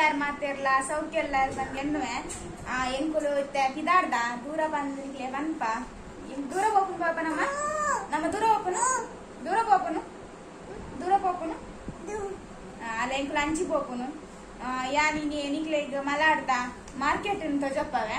ಯಾರು ಮಾತಿರ್ಲ ಸೌಖ್ಯ ಎಲ್ಲ ಬಂದು ಎನ್ನುವೆ ಎಂಕುಲು ಇದಾಡ್ದ ದೂರ ಬಂದಿರ್ಲಿ ಬಂದಪ ದೂರ ಹೋಗ್ನು ಪಾಪ ನಮ್ಮ ದೂರ ಹೋಗ್ನು ಅಲ್ಲ ಎಂಕುಲು ಅಂಚಿ ಹೋಗ್ನು ಯಾ ನಿಕ್ಲೆ ಈಗ ಮಲಾಡ್ದ ಮಾರ್ಕೆಟ್ ಅಂತ ಜಪ್ಪವೆ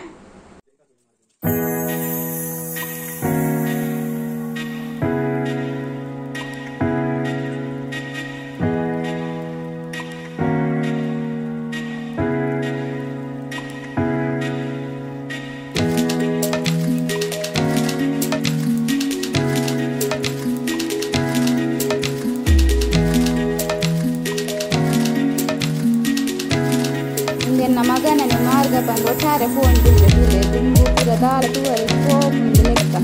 ಮಗನನ್ನು ಮಾರ್ಗ ಬಂದು ಒಟ್ಟಾರೆ ಫೋನ್ ಬಿದ್ದಿದೆ ತುಂಬು ಪುರ ದಾರ ತೂವರೆ ಪೋಪುಂದು ಲೆಕ್ಕ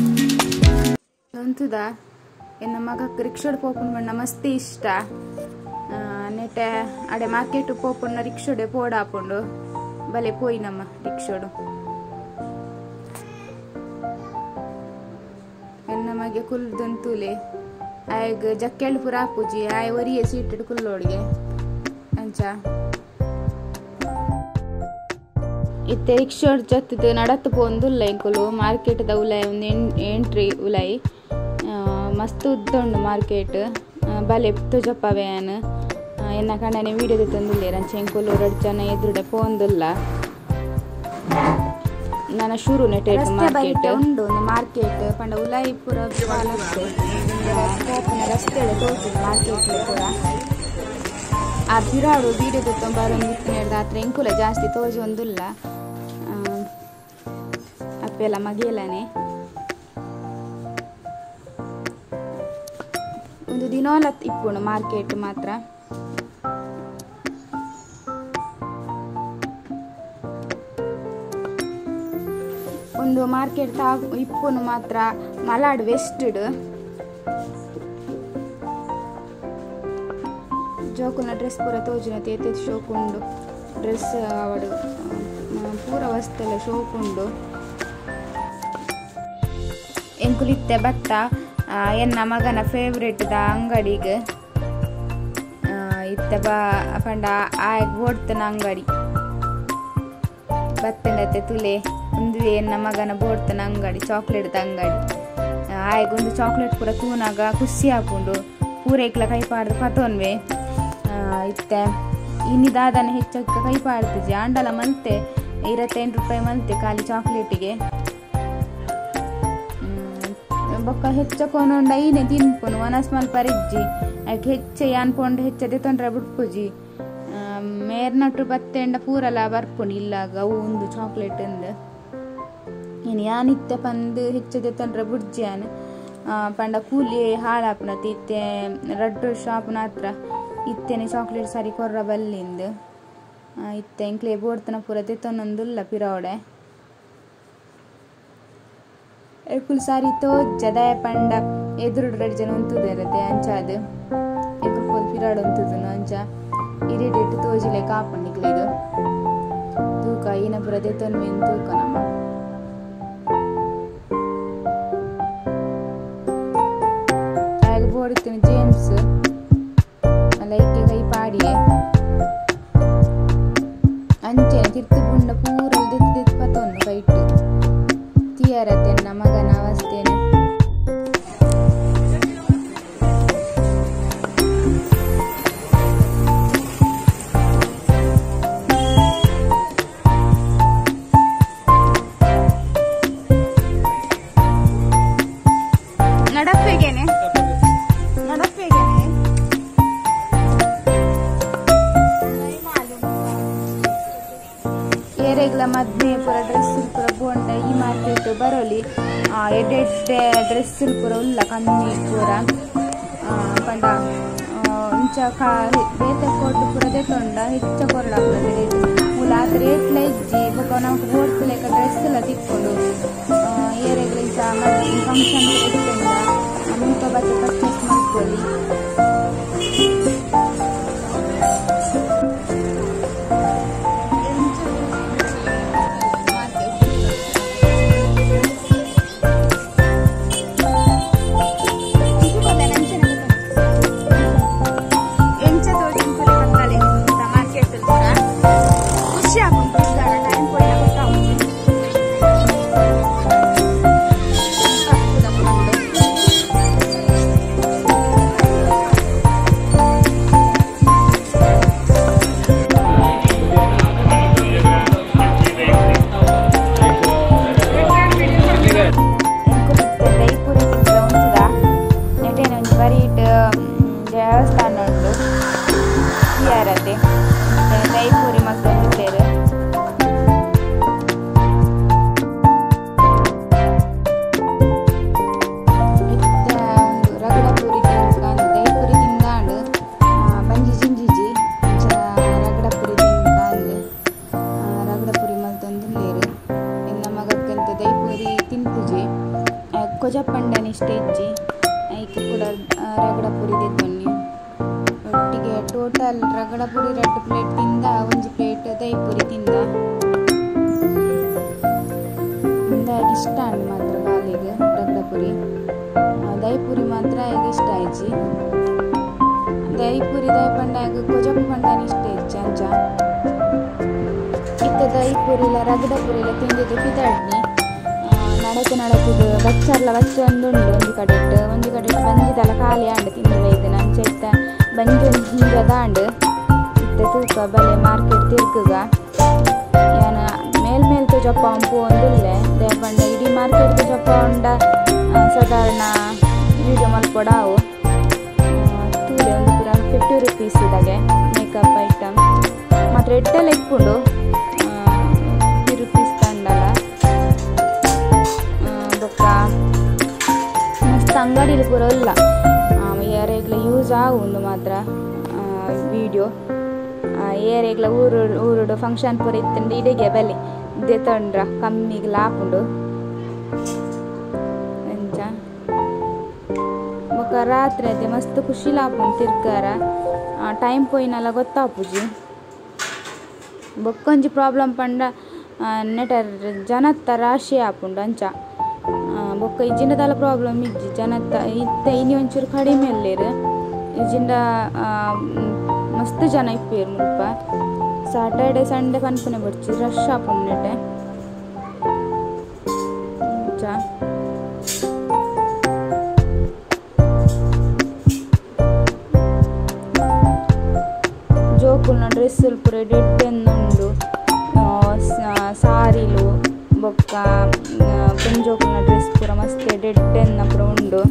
ಅಂತುದ ಎನ್ನ ಮಗಕ್ಕೆ ರಿಕ್ಷೋಡ್ ಪೋಪುನ್ ಬಣ್ಣ ಮಸ್ತಿ ಇಷ್ಟ ನೆಟ್ಟೆ ಅಡೆ ಮಾರ್ಕೆಟ್ ಪೋಪುಣ್ಣ ರಿಕ್ಷೋಡೆ ಪೋಡಾಪುಂಡು ಬಲೆ ಪೋಯಿ ನಮ್ಮ ರಿಕ್ಷೋಡು ಎನ್ನ ಮಗೆ ಕುಲ್ದಂತೂಲೆ ಆಯ್ಗ ಜಕ್ಕೆಳ್ಳು ಪುರ ಹಾಪುಜಿ ಆಯ್ ಒರಿಯೆ ಸೀಟೆಡ್ ಕುಲ್ಲೋಡಿಗೆ ಅಂಚ ಇತ್ತೆ ರಿಕ್ಷೋಡ್ ಜೊತ್ತಿದ್ದು ನಡತ್ತು ಪೋಂದುಲ್ಲ ಎಂಕುಲು ಮಾರ್ಕೆಟ್ ದ ಉಲಾಯ್ ಒಂದು ಎಂಟ್ರಿ ಉಲಾಯ್ ಮಸ್ತ್ ಉದ್ದುಂಡು ಮಾರ್ಕೆಟ್ ಬಲೆ ತುಜಪ್ಪವೆ ಅನ್ ಎನ್ನ ಕಣ್ಣನೆ ವಿಡಿಯೋ ತಂದುಲ್ಲೆ ರಂಚ ಎಂಕುಲು 2 ಜನ ಎದುರುಡೆ ಪೋಂದುಲ್ಲ ನನ್ನ ಶುರು ನೆಟ್ಟೆ ಮಾರ್ಕೆಟ್ ಉಂಡು ಮಾರ್ಕೆಟ್ ಪಂಡ ಉಲಾಯ್ ಪುರ ಪಾಲತ್ತೆ ಕೋಪನ ರಸ್ತೆ ತೋಚು ಮಾರ್ಕೆಟ್ ಪುರ ಆ ಬಿರಾಡು ವಿಡಿಯೋ ತೊಂಬಾರೊಂದು ಹಿಡ್ದು ಹತ್ರ ಎಂಕುಲ ಜಾಸ್ತಿ ತೋಜು ಒಂದುಲ್ಲ ಅಪ್ಪೆಲ್ಲ ಮಗಿಯಲ್ಲನೆ ಒಂದು ದಿನೋಲ ಇಪ್ಪುಣು ಮಾರ್ಕೆಟ್ ಮಾತ್ರ ಒಂದು ಮಾರ್ಕೆಟ್ ಇಪ್ಪುನು ಮಾತ್ರ ಮಲಾಡ್ ವೆಸ್ಟೆಡ್ ಜೋಕುನ ಡ್ರೆಸ್ ಪೂರ ತೋಜುನ ತೇತೆ ಶೋಕುಂಡು ಡ್ರೆಸ್ ಅವಡು ಪೂರ ವಸ್ತೆಲ್ಲ ಶೋಕುಂಡು ಎಂಕುಲಿತ್ತೆ ಬತ್ತ ಎನ್ನ ಮಗನ ಫೇವ್ರೇಟ್ ದ ಅಂಗಡಿಗೆ ಇತ್ತೆ ಪಂಡ ಆಯಗ್ ಬೋಡ್ತನ ಅಂಗಡಿ ಬತ್ತಂಡತೆ ತುಲೆ ಒಂದು ಎನ್ನ ಮಗನ ಬೋಡ್ತನ ಅಂಗಡಿ ಚಾಕ್ಲೇಟ್ ಅಂಗಡಿ ಆಯಗೊಂದು ಚಾಕ್ಲೇಟ್ ಪೂರ ತೂನಾಗ ಖುಷಿ ಹಾಕೊಂಡು ಪೂರೈಕ್ಲ ಕೈ ಪಾಡ್ದು ಪತೋನ್ವೆ ಇತ್ತೆ ಇನ್ನಿದಾದನ ಹೆಚ್ಚಕ್ಕೆ ಕೈ ಪಾಡ್ತಿದ್ದೆ ಅಂಡಲ ಮಲ್ತೆ 28 ರೂಪಾಯಿ ಮಲ್ತೆ ಖಾಲಿ ಚಾಕ್ಲೇಟಿಗೆ ಬೊಕ್ಕ ಹೆಚ್ಚಕೊಂಡ ಈನೆ ತಿನ್ಪುನು ವನಸ್ಮಲ್ ಪರಿಜ್ಜಿ ಆಯ್ಕೆ ಹೆಚ್ಚೆ ಅನ್ಕೊಂಡು ಹೆಚ್ಚದೆ ತೊಂದ್ರೆ ಬಿಟ್ಪುಜಿ ಮೇರ್ನಟ್ಟು ಬತ್ತೆಂಡ ಪೂರಲ ಬರ್ಪುಂಡು ಇಲ್ಲಾಗ ಅವು ಒಂದು ಚಾಕ್ಲೇಟ್ ಅಂದು ಇನ್ನು ಯಾನಿತ್ತೆ ಪಂದು ಹೆಚ್ಚದೆ ತೊಂದ್ರೆ ಬುಡ್ಜಿಯಾನ್ ಪಂಡ ಕೂಲಿ ಹಾಳಾಪ್ನತಿ ಇತ್ತೆ ರಡ್ಡು ಶಾಪ್ನ ಹತ್ರ ಇತ್ತೇನೆ ಚಾಕ್ಲೇಟ್ ಸಾರಿ ಕೊರ್ರ ಬಲ್ಲಿಂದು ಇತ್ತೆ ಎಂಕ್ಲೆ ಬೋಡ್ತನ ಪೂರ ತೆತ್ತೊಂದೊಂದುಲ್ಲ ಪಿರೋಡೆ ಎಕುಲ್ ಸಾರಿ ತೋಜ್ಜ ದಯ ಪಂಡ ಎದುರು 2 ಜನ ಉಂತುದಿರತ್ತೆ ಅಂಚಾದು ಎಕುಲ್ ಪೋಲ್ ಪಿರಾಡ್ ಉಂತುದುನು ಅಂಚ ಇರಿಡೇಟ್ ತೋಜಿಲೆ ಕಾಪುಂಡಿಕ್ಲಿದು ತೂಕ ಈನ ಪೂರ ತೆತ್ತೊನ್ವೇನು ತೂಕ ನಮ್ಮ ಆಗ ಬೋಡಿತ್ತೇನೆ ಜೇಮ್ಸ್ ಲೈಕ್ ಕೈ ಪಾಡಿಯೇ ಅಂಚೆನೆ ತಿರ್ತು ಬುಂಡ ಪೂರ ದೆತ್ತು ಪತೊಂದು ಕೈಟ್ಟು ತಿಯರತ್ತೆ ನಮ್ಮ ಮಗನ ಅವಸ್ಥೆನೆ ನಡಪ್ಪೆಗೇನೆ ಏರೆಗ್ಲ ಮದ್ನೆ ಪೂರ ಡ್ರೆಸ್ ಪೂರ ಬೋಂಡ ಈ ಮಾರ್ಕೆಟ್ ಬರೋಲಿ ಎಡ್ಡೆ ಡ್ರೆಸ್ ಪೂರ ಉಲ್ಲ ಕಮ್ಮಿ ಪೂರ ಪಂಡ ಇಂಚ ಬೇತೆ ಕೊಟ್ಟು ಪೂರ ದೆತ್ತೊಂಡ ಹೆಚ್ಚ ಕೊರಡ ರೇಟ್ ಮೂಲ ಅದು ರೇಟ್ ಲೈಜ್ಜಿ ಬೊಕ ನಮ್ಗೆ ಬೋಡ್ತು ಲೆಕ್ಕ ಡ್ರೆಸ್ ಎಲ್ಲ ತಿಕ್ಕೊಂಡು ಏರೆಗ್ಲ ಇಂಚ ಫಂಕ್ಷನ್ ಇರ್ತಂಡ ಮುಂಕ ಬತ್ತೆ ಪರ್ಚೇಸ್ ಮಾಡ್ಕೊಳ್ಳಿ ಉಂಡು ಯಾರತೆ ದೈಪುರಿ ಮಲ್ತೊಂದು ಪ್ಲೇರು ರಗಡ ಪೂರಿ ದೈಪುರಿ ತಿಂದಾಂಡು ಬಂಜಿ ಜಿಂಜಿಜಿ ರಗಡ ಪೂರಿ ತಿಂದಾಂಡು ರಗಡ ಪೂರಿ ಮಲ್ತೊಂದು ಪ್ಲೇರು ಇನ್ನು ಮಗಕ್ಕಂತ ದೈಪುರಿ ತಿನ್ಪುಜಿ ಕೊಜಪ್ಪಂಡನಿ ಸ್ಟೇಜಿ ಐಕೆ ಕೂಡ ರಗಡ ಪೂರಿ ತೆತ್ತೊನ್ನಿ ಒಟ್ಟಿಗೆ ಟೋಟಲ್ ರಗಡ ಪೂರಿ 2 ಪ್ಲೇಟ್ ತಿಂದ 1 ಪ್ಲೇಟ್ ದೈಪುರಿ ತಿಂದ ಇಷ್ಟ ಅಂಡ್ ಮಾತ್ರ ಬಾಲಿಗೆ ರಗಡ ಪೂರಿ ದೈಪುರಿ ಮಾತ್ರ ಈಗ ಇಷ್ಟ ಆಯ್ಜಿ ದೈಪುರಿ ದೈಪಂಡಾಗ ಕೊಜಪ್ಪ ಪಂಡನಿ ಇಷ್ಟ ಇಜ್ಜಿ ಅಂಚ ಇತ್ತ ದೈಪುರಿಲ ರಗಡ ಪೂರಿಲ ತಿಂದಿದ್ದು ಪಿದಾಡ್ನಿ ನಡಕು ಬಚ್ಚರ್ಲ ಬಚ್ಚ ಒಂದುಂಡು ಒಂದು ಕಡೆ ಬಂಜಿದಲ್ಲ ಖಾಲಿ ಆಂಡು ತಿಂದಿಲ್ಲ ಇದು ನಂಚ ಇತ್ತ ಬಂಜಿ ಒಂದು ಹಿಂಗದಾಂಡು ಇತ್ತ ತೂಕ ಬಲೆ ಮಾರ್ಕೆಟ್ ತಿರ್ಗುಗ ಯಾನ ಮೇಲ್ ಜೊಪ್ಪ ಒಂಪು ಒಂದುಲ್ಲೆ ದೇಪಂಡ ಇಡೀ ಮಾರ್ಕೆಟ್ ಜೊಪ್ಪ ಉಂಡ ಸಾಧಾರಣ ವೀಡಿಯೋ ಮಲ್ಪೊಡಾವು ತೂಲೆ ಒಂದು ಪೂರ 50 ರೂಪೀಸ್ ಇದಾಗೆ ಮೇಕಪ್ ಐಟಮ್ ಮತ್ತು ರೆಡ್ಡೆಲ್ಲ ಇಕ್ಕೊಂಡು 50 ರೂಪೀಸ್ ತಂಡಲ್ಲ ಬೊಕ್ಕ ಮಸ್ತ್ ಅಂಗಡಿಲಿ ಪೂರ ಇಲ್ಲ ಏರೆಗ್ಲ ಯೂಸ್ ಆಗುಂಡು ಮಾತ್ರ ವೀಡಿಯೋ ಏರೆಗ್ಲ ಊರುಡು ಫಂಕ್ಷನ್ ಪೂರ ಇತ್ತಂಡು ಇಡೆಗೆ ಬೆಲೆ ದೆತೊಂಡ್ರ ಕಮ್ಮಿಗೆ ಲಾಪುಂಡು ಎಂಚ ಬೊಕ್ಕ ರಾತ್ರಿ ಅದೇ ಮಸ್ತ್ ಖುಷಿ ಲಾಪುಂಡು ತಿರ್ಗಾರ ಟೈಮ್ ಪೋಯಿನಲ್ಲ ಗೊತ್ತಾಪುಜಿ ಬೊಕ್ಕೊಂಜಿ ಪ್ರಾಬ್ಲಮ್ ಪಂಡ ನೆಟರ್ ಜನತ್ತ ರಾಶಿ ಆಪುಂಡು ಅಂಚ ಬೊಕ್ಕ ಇಜ್ಜಿಂಡದಲ್ಲ ಪ್ರಾಬ್ಲಮ್ ಇಜ್ಜಿ ಜನತ್ತ ಇತ್ತ ಇನಿ ಒಂಚೂರು ಕಡಿಮೆ ಅಲ್ಲೇರು ಇಜ್ಜಿಂಡ ಮಸ್ತ್ ಜನ ಇಪ್ಪೇರು ಮುಲ್ಪ ಸಾಟರ್ಡೆ ಸಂಡೇ ಪನ್ಪನೆ ಬರ್ಚಿ ರಶ್ ಆಪುಂಡು ನೆಟೆ ಜೋಕುಲ್ನ ಡ್ರೆಸ್ಸುಲು ಪೂರ ಡೆಡ್ಡೆನ್ನುಂಡು ಸಾರಿಲು ಬೊಕ್ಕ ಪೆಂಜೋಕುಲ್ನ ಡ್ರೆಸ್ ಪೂರ ಮಸ್ತ್ ಡೆಡ್ಡೆನ್ನ ಪೂರ ಉಂಡು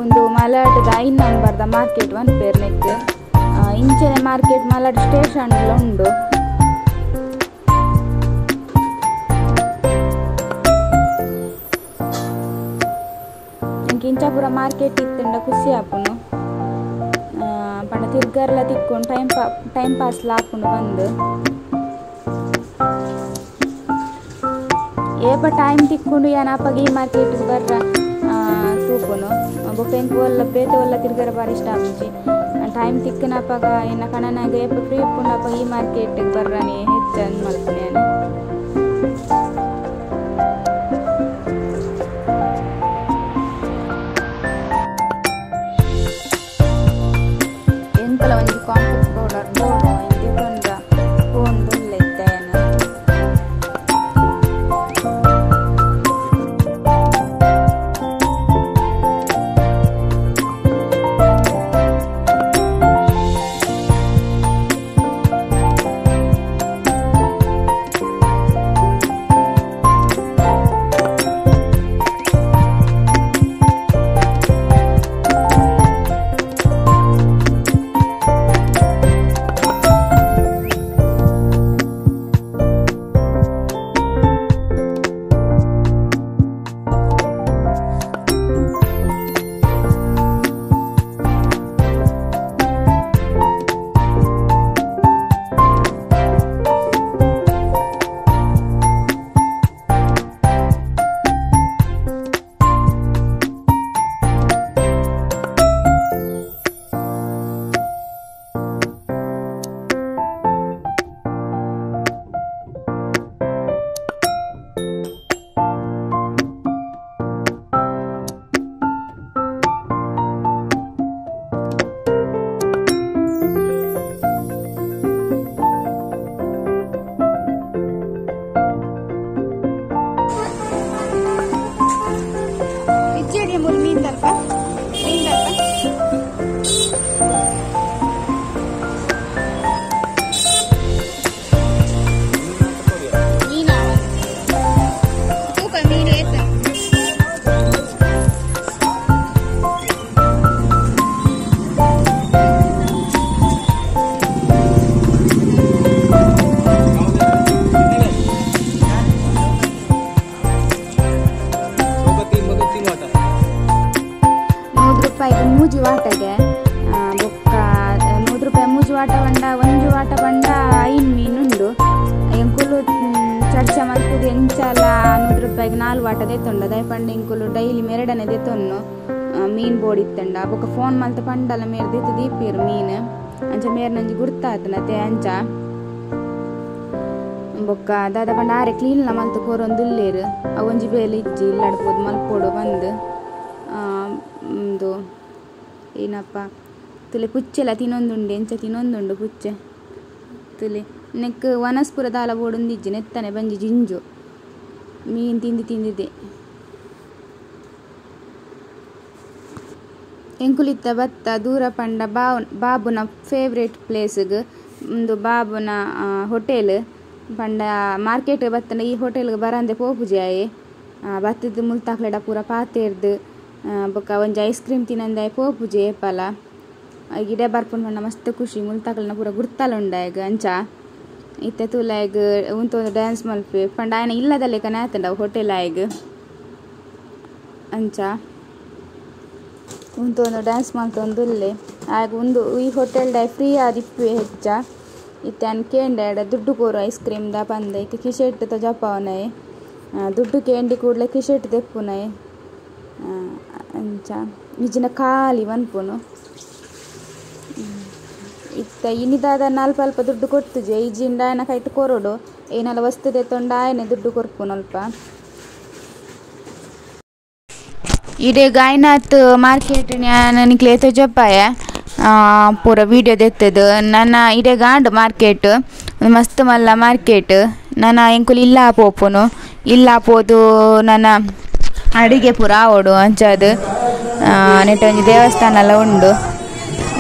ಒಂದು ಮಲಾಡ್ದ 5 ನಂಬರ್ದ ಮಾರ್ಕೆಟ್ ಪನ್ಪೇರ್ನೆಕ್ ಇಂಚನೆ ಮಾರ್ಕೆಟ್ ಮಲಾಡ್ ಸ್ಟೇಷನ್ ಉಂಡು ಇಂಚಾಪುರ ಮಾರ್ಕೆಟ್ ಇತ್ತಂಡ ಖುಷಿ ಆಪುನು ಪಂಡ ತಿರ್ಗಾರ್ಲ ತಿಕ್ಕೊಂಡು ಟೈಮ್ ಪಾಸ್ ಲಾಪುಂಡು ಬಂದು ಏಪ ಟೈಮ್ ತಿಕ್ಕೊಂಡು ಏನಪ್ಪಾಗ ಈ ಮಾರ್ಕೆಟ್ಗೆ ಬರ್ರ ತೂಪುನು ಬೊಕ್ಕ ಎಂಕು ಒಲ್ಲ ಬೇತೆ ಒಲ್ಲ ತಿರ್ಗಾರ ಬಾರಿ ಇಷ್ಟ ಆಪುಜಿ ಟೈಮ್ ತಿಕ್ಕನಪ್ಪಾಗ ಇನ್ನು ಕಣನಾಗ ಏಪ ಫ್ರೀ ಇಪ್ಪುಂಡಪ್ಪ ಈ ಮಾರ್ಕೆಟ್ಗೆ ಬರ್ರಾನೆ ಹೆಚ್ಚು ಮಲ್ಪುನೆ ಒಂಜಿ ಕಾಂಪ್ಯಾಕ್ಟ್ ಪೌಡರ್ ಬೋಡು ಇಂತಿ ತೊಂದ್ರ ಫೋನ್ ದುಲ್ಲ ಇದ್ದೇನ ಮೂಜಿ ವಾಟಗೆ ಬೊಕ್ಕ 100 ರೂಪಾಯಿ ಮೂಜಿ ವಾಟ ಬಂಡ ಒಂಜು ವಾಟ ಬಂಡ 5 ಮೀನುಂಡು ಎಂಕುಲು ಚರ್ಚೆ ಮಲ್ತದೆ ಎಂಚಾಲ 100 ರೂಪಾಯಿಗೆ 4 ವಾಟ ದೆತ್ತೊಂಡ ದಯಪಂಡ ಎಂಕುಲು ಡೈಲಿ ಮೆರಡನೆ ದೆತ್ತೊನ್ನು ಮೀನು ಬೋಡಿತ್ತಂಡ ಬೊಕ್ಕ ಫೋನ್ ಮಲ್ತ ಪಂಡಲ ಮೇರ್ ದೆತ್ತು ದೀಪಿರು ಮೀನು ಅಂಚ ಮೇರ್ ನಂಜಿ ಗುರ್ತಾತನತೆ ಅಂಚ ಬೊಕ್ಕ ದಾದ ಪಂಡ ಆರೆ ಕ್ಲೀನ್ಲ ಮಲ್ತು ಕೊರೊಂದುಲ್ಲೇರು ಅವೊಂಜಿ ಬೇಲೆ ಇಜ್ಜಿ ಇಲ್ಲಾಡ್ಬೋದು ಮಲ್ಪೋಡು ಬಂದು ಒಂದು ಏನಪ್ಪ ತುಲೆ ಪುಚ್ಚೆಲ್ಲ ತಿನ್ನೊಂದುಂಡು ಎಂಚ ತಿನ್ನೊಂದುಂಡು ಪುಚ್ಚೆ ತುಲೆ ನೆಕ್ ವನಸ್ಪುರ ದಾಲ ಬೋಡೊಂದಿಜ್ಜಿ ನೆತ್ತನೆ ಬಂಜಿ ಜಿಂಜು ಮೀನು ತಿಂದಿದ್ದೆ ಎಂಕುಲಿತ್ತ ಬತ್ತ ದೂರ ಪಂಡ ಬಾಬುನ ಫೇವ್ರೇಟ್ ಪ್ಲೇಸ್ಗೆ ಒಂದು ಬಾಬುನ ಹೋಟೆಲ್ ಪಂಡ ಮಾರ್ಕೆಟ್ ಬತ್ತಂಡ ಈ ಹೋಟೆಲ್ಗೆ ಬರಂದೆ ಪೋಪುಜಾಯೆ ಬತ್ತದ ಮುಲ್ತಾಕ್ಲೆಡ ಪೂರ ಪಾತೆರ್ದು ಬೊಕ್ಕ ಒಂಜಿ ಐಸ್ ಕ್ರೀಮ್ ತಿನ್ನಂದಾಯ ಪೋಪುಜೆ ಏಪಲ ಗಿಡ ಬರ್ಪುಂಡು ಪಂಡ ಮಸ್ತ್ ಖುಷಿ ಮುಲ್ತಾಕ್ಲನ ಪೂರ ಗುರ್ತಲುಂಡಾಯಗ ಅಂಚ ಇತ್ತೆ ತೂಲಾಯಗ ಉಂತೊಂದು ಡ್ಯಾನ್ಸ್ ಮಲ್ಪೆ ಪಂಡ ಆಯ್ನ ಇಲ್ಲದಲ್ಲೇ ಕನಾತಂಡ ಹೋಟೆಲ್ ಆಯ್ಗ ಅಂಚ ಉಂತೊಂದು ಡ್ಯಾನ್ಸ್ ಮಲ್ತೊಂದುಲ್ಲೆ ಆಗ ಒಂದು ಈ ಹೋಟೆಲ್ ಡೈ ಫ್ರೀ ಆದಿಪ್ಪೆ ಹೆಚ್ಚ ಇತ್ತೆ ಅನ್ ಕೇಂಡ ದುಡ್ಡು ಕೋರು ಐಸ್ ಕ್ರೀಮ್ ದ ಪಂದೆ ಇಕ್ಕೆ ಕಿಶೆಟ್ ತ ಜಪಾವನಯ್ ದುಡ್ಡು ಕೇಂಡಿ ಕೂಡಲೇ ಕಿಶೆಟ್ ತೆಪ್ಪುನಯ್ ಅಂಚ ನಿಜಿನ ಖಾಲಿ ಮನ್ಪುನು ಇತ್ತ ಇನಿದಾದ ಅಲ್ಪ ದುಡ್ಡು ಕೊಡ್ತುಜೆ ಈಜಿಂಡ ಆಯ್ನ ಕೈಟ್ ಕೊರೋಡು ಏನೆಲ್ಲ ವಸ್ತು ತೆತ್ತೊಂಡ ಆಯ್ನೆ ದುಡ್ಡು ಕೊರ್ಪುನು ಅಲ್ಪ ಇಡೆ ಗಾಯ್ನಾಥ್ ಮಾರ್ಕೆಟ್ ನನಗೆ ತೋಜಪ್ಪಾಯ ಪೂರ ವೀಡಿಯೋ ದೆತ್ತದು ನನ್ನ ಇಡೆ ಗಾಂಡ್ ಮಾರ್ಕೆಟ್ ಮಸ್ತ್ ಮಲ್ಲ ಮಾರ್ಕೆಟ್ ನನ್ನ ಎಂಕುಲು ಇಲ್ಲ ಪೋಪುನು ಇಲ್ಲ ಪೋದು ನನ್ನ ಅಡಿಗೆ ಪೂರ ಆವೋಡು ಅಂಚದು ನೆಟ್ಟ ಒಂಜಿ ದೇವಸ್ಥಾನ ಎಲ್ಲ ಉಂಡು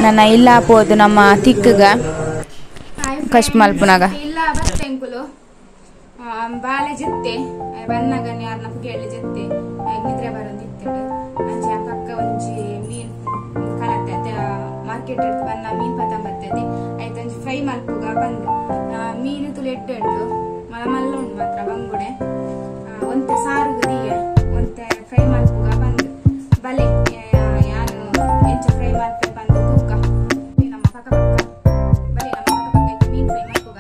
ನನ್ನ ಇಲ್ಲ ಪೋದು ನಮ್ಮ ತಿಕ್ಕಗ ಕಶ್ ಮಲ್ಪುನಾಗ ಇಲ್ಲ ಬತ್ತೆ ಎಂಕುಲು ಬಾಲೆ ಜೆತ್ತೆ ಬನ್ನಗನ್ ಯಾರನ್ನ ಕೇಳಿ ಜೆತ್ತೆ ನಿದ್ರೆ ಬರೋದಿತ್ತು ಅಂಚೆ ಪಕ್ಕ ಒಂಜಿ ಮೀನ್ ಕಲತ್ತೆ ಮಾರ್ಕೆಟ್ ಬನ್ನ ಮೀನ್ ಪತ ಬರ್ತದೆ ಆಯ್ತು ಒಂಜಿ ಫ್ರೈ ಮಲ್ಪುಗ ಬಂದು ಮೀನು ತುಳು ಎಡ್ಡುಂಡು ಮಲ್ಲ ಉಂಡು ಮಾತ್ರ ಬಂಗುಡೆ ಒಂತೆ ಸಾರುಗ ದಿಯೆ ಒಂತೆ ಫ್ರೈ ಮಲ್ಪುಗ ಬಂದು ಬಲೆ ಯಾನು ಎಂಚ ಫ್ರೈ ಮಲ್ಪೆ ಬಂದು ತೂಕ ನಮ್ಮ ಪಕ್ಕ ಬಲೆ ನಮ್ಮ ಪಕ್ಕ ಮೀನ್ ಫ್ರೈ ಮಲ್ಪುಗ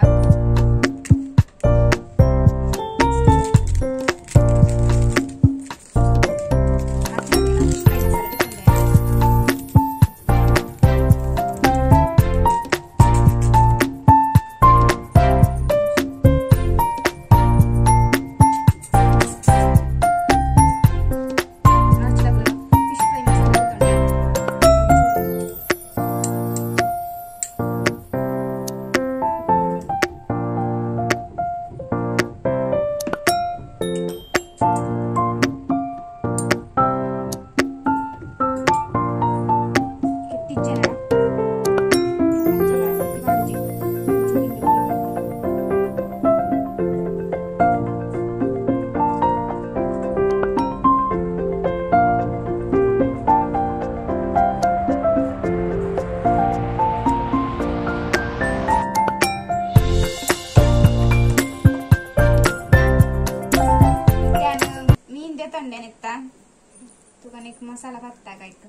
ಮಸಾಲ ಕತ್ತಾಗಾಯ್ತು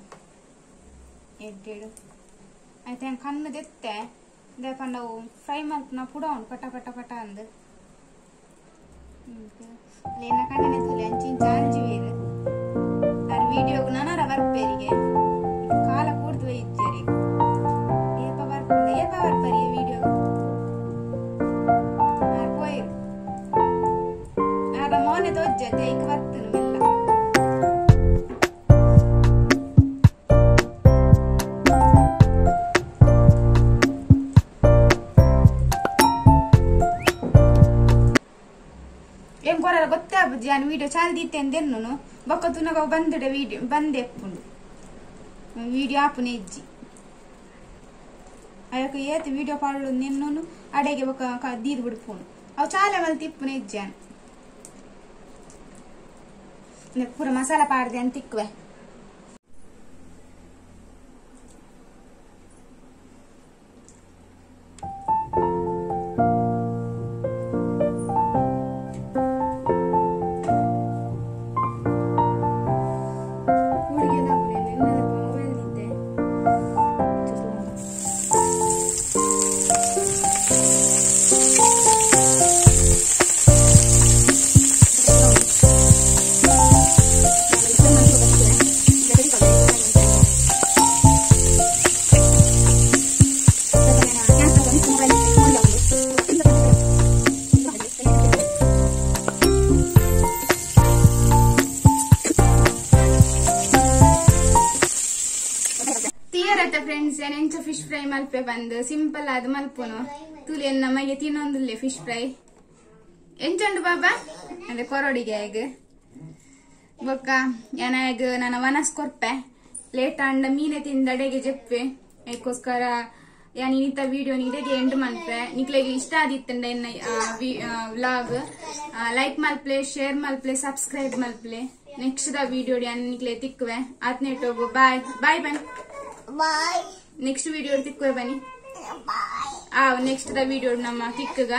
ಎಡ್ಡೆಡು ಆಯ್ತು ಕಣ್ಣು ದೆತ್ತೆ ದೇಪಂಡ ಫ್ರೈ ಮಲ್ಪನ ಪುಡ ಉಂಡು ಪಟ ಪಟ ಪಟ ಅಂದು ಅಲ್ಲೇನ ಕಣ್ಣನೆ ತೂಲೆ ಅಂಚಿಂಚ ಅಂಜಿವೇರು ಅರ್ ವಿಡಿಯೋಗ್ ನನರ ಬರ್ಪೇರಿಗೆ ಕಾಲ ಕೂಡ್ದು ಇಜ್ಜೇರಿ ಏಪ ಬರ್ಪುಂಡ ಏಪ ಬರ್ಪರಿ ವಿಡಿಯೋ ಆರ್ ಪೋಯಿರು ಆದ ಮೋನೆ ತೋಜ್ಜತೆ ಐಕ ಬರ್ತನು ಮೆಲ್ಲ ಗೊತ್ತೇ ಆಬುಜಿ ನಾನು ವಿಡಿಯೋ ಚಾಲ್ ದೀತೆ ಅಂದೆನ್ನು ಬೊಕ್ಕ ತುನಗ ಬಂದುಡೆ ವಿಡಿಯೋ ಬಂದೆ ಎಪ್ಪುಂಡು ವಿಡಿಯೋ ಆಪುನೆ ಇಜ್ಜಿ ಅಯ್ಯಕ ಏತು ವಿಡಿಯೋ ಪಾಡು ನೆನ್ನು ಅಡೆಗೆ ಬೊಕ್ಕ ದೀದ್ ಬಿಡ್ಪುನು ಅವು ಚಾಲೆ ಮಲ್ ತಿಪ್ಪುನೆ ಇಜ್ಜಾನ್ ಪೂರ ಮಸಾಲ ಪಾಡ್ದೆ ಅಂತ ತಿಕ್ಕುವೆ ಯಾನ್ ಎಂಚ ಫಿಶ್ ಫ್ರೈ ಮಲ್ಪೆ ಬಂದು ಸಿಂಪಲ್ ಆದ್ ಮಲ್ಪುನು ತುಲಿ ನಮಗೆ ತಿನ್ನೊಂದುಲ್ಲೆ ಫಿಶ್ ಫ್ರೈ ಎಂಚುಂಡು ಬಾಬಾ ಅಂದ್ರೆ ಕೊರಡಿಗೆ ಆಗ ಬೊಕ್ಕ ಯಾನಾಗ ನನ್ನ ವನಸ್ ಕೊರ್ಪೆ ಲೇಟ್ ಅಂಡ ಮೀನೆ ತಿಂದ ಅಡೆಗೆ ಜೆಪ್ಪೆ ಅದಕ್ಕೋಸ್ಕರ ಯಾನ್ ಇನ್ನಿತ ವಿಡಿಯೋ ನಿಡೆಗೆ ಎಂಡ್ ಮಲ್ಪೆ ನಿಕ್ಲೆಗೆ ಇಷ್ಟ ಆದಿತ್ತಂಡ ಎನ್ನ ವ್ಲಾಗ್ ಲೈಕ್ ಮಲ್ಪ್ಲೆ ಶೇರ್ ಮಲ್ಪ್ಲೆ ಸಬ್ಸ್ಕ್ರೈಬ್ ಮಲ್ಪ್ಲೆ ನೆಕ್ಸ್ಟ್ ದ ವಿಡಿಯೋ ಯಾನ್ ನಿಕ್ಲೆ ತಿಕ್ಕುವೆ ಆತ್ನೆಟ್ ಹೋಗು ಬಾಯ್ ಬಾಯ್ ಬನ್ನಿ ನೆಕ್ಸ್ಟ್ ವಿಡಿಯೋ ತಿಕ್ಕುವೆ ಬನ್ನಿ ನೆಕ್ಸ್ಟ್ ದ ವಿಡಿಯೋ ನಮ್ಮ ತಿಕ್ಕಗ